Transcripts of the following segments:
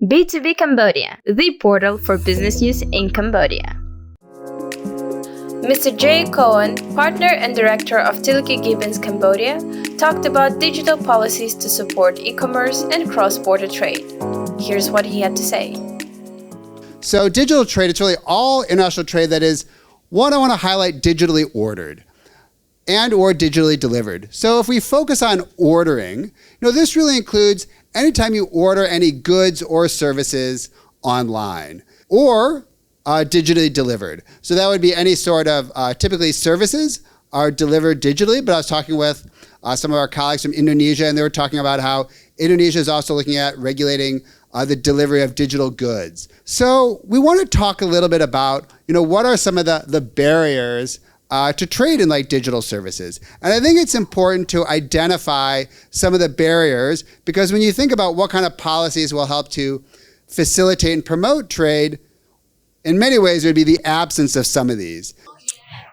B2B Cambodia, the portal for business use in Cambodia. Mr. J. Cohen, partner and director of Tilleke Gibbins Cambodia, talked about digital policies to support e-commerce and cross-border trade. Here's what he had to say. So digital trade, it's really all international trade that is, one, I want to highlight digitally ordered and or digitally delivered. So if we focus on ordering, this really includes anytime you order any goods or services online or digitally delivered. So that would be any sort of, typically services are delivered digitally, but I was talking with some of our colleagues from Indonesia, and they were talking about how Indonesia is also looking at regulating the delivery of digital goods. So we want to talk a little bit about, what are some of the barriers to trade in digital services. And I think it's important to identify some of the barriers, because when you think about what kind of policies will help to facilitate and promote trade, in many ways it would be the absence of some of these.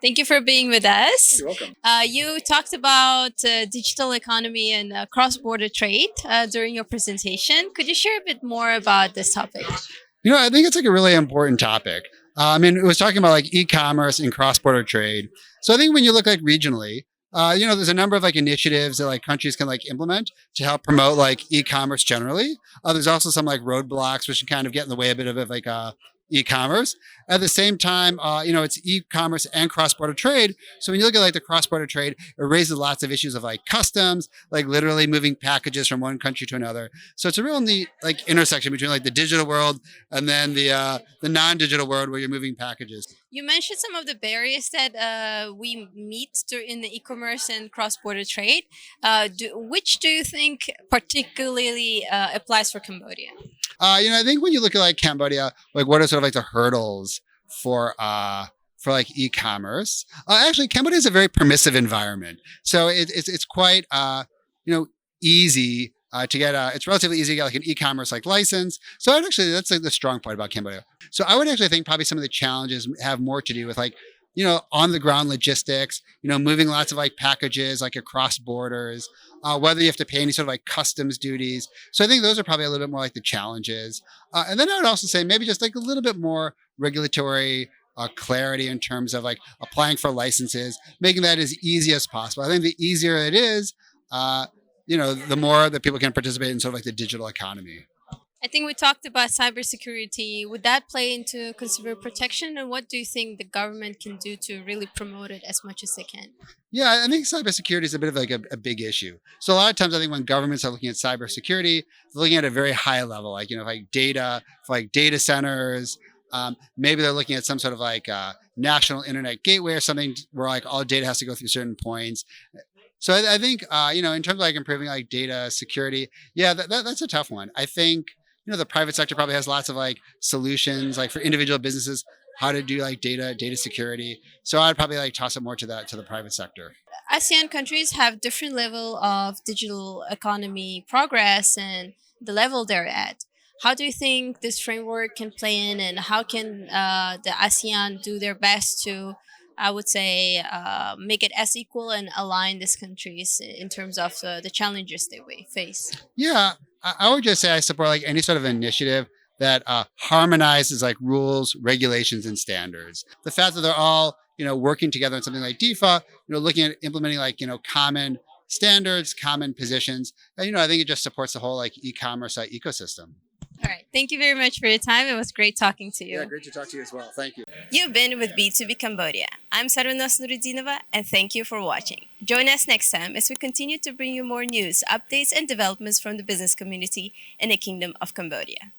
Thank you for being with us. You're welcome. You talked about digital economy and cross-border trade during your presentation. Could you share a bit more about this topic? I think it's a really important topic. It was talking about e-commerce and cross-border trade. So I think when you look regionally, there's a number of initiatives that countries can implement to help promote e-commerce generally. There's also some roadblocks which can kind of get in the way a bit of e-commerce. At the same time, it's e-commerce and cross-border trade. So when you look at the cross-border trade, it raises lots of issues of customs, literally moving packages from one country to another. So it's a real neat intersection between the digital world and then the non-digital world where you're moving packages. You mentioned some of the barriers that we meet in the e-commerce and cross-border trade. Which do you think particularly applies for Cambodia? I think when you look at Cambodia, what are sort of the hurdles for e-commerce? Actually, Cambodia is a very permissive environment, so it's quite easy to get. It's relatively easy to get an e-commerce license. So that's the strong part about Cambodia. So I would actually think probably some of the challenges have more to do with on the ground logistics, moving lots of packages across borders, whether you have to pay any sort of customs duties. So I think those are probably a little bit more the challenges. And then I would also say maybe just a little bit more regulatory clarity in terms of applying for licenses, making that as easy as possible. I think the easier it is, the more that people can participate in sort of the digital economy. I think we talked about cybersecurity. Would that play into consumer protection? And what do you think the government can do to really promote it as much as they can? Yeah, I think cybersecurity is a bit of a big issue. So a lot of times I think when governments are looking at cybersecurity, they're looking at a very high level, data, for data centers. Maybe they're looking at some sort of national internet gateway or something where all data has to go through certain points. So I think, in terms of improving data security, yeah, that's a tough one. I think, the private sector probably has lots of solutions, for individual businesses, how to do data security. So I'd probably toss it more to the private sector. ASEAN countries have different level of digital economy progress and the level they're at. How do you think this framework can play in, and how can the ASEAN do their best to, I would say, make it as equal and align these countries in terms of the challenges they face? Yeah, I would just say I support any sort of initiative that harmonizes rules, regulations, and standards. The fact that they're all working together on something like DIFA, looking at implementing common standards, common positions, and, I think it just supports the whole e-commerce ecosystem. All right. Thank you very much for your time. It was great talking to you. Yeah, great to talk to you as well. Thank you. You've been with B2B Cambodia. I'm Sarvanas Nuruddinova, and thank you for watching. Join us next time as we continue to bring you more news, updates, and developments from the business community in the Kingdom of Cambodia.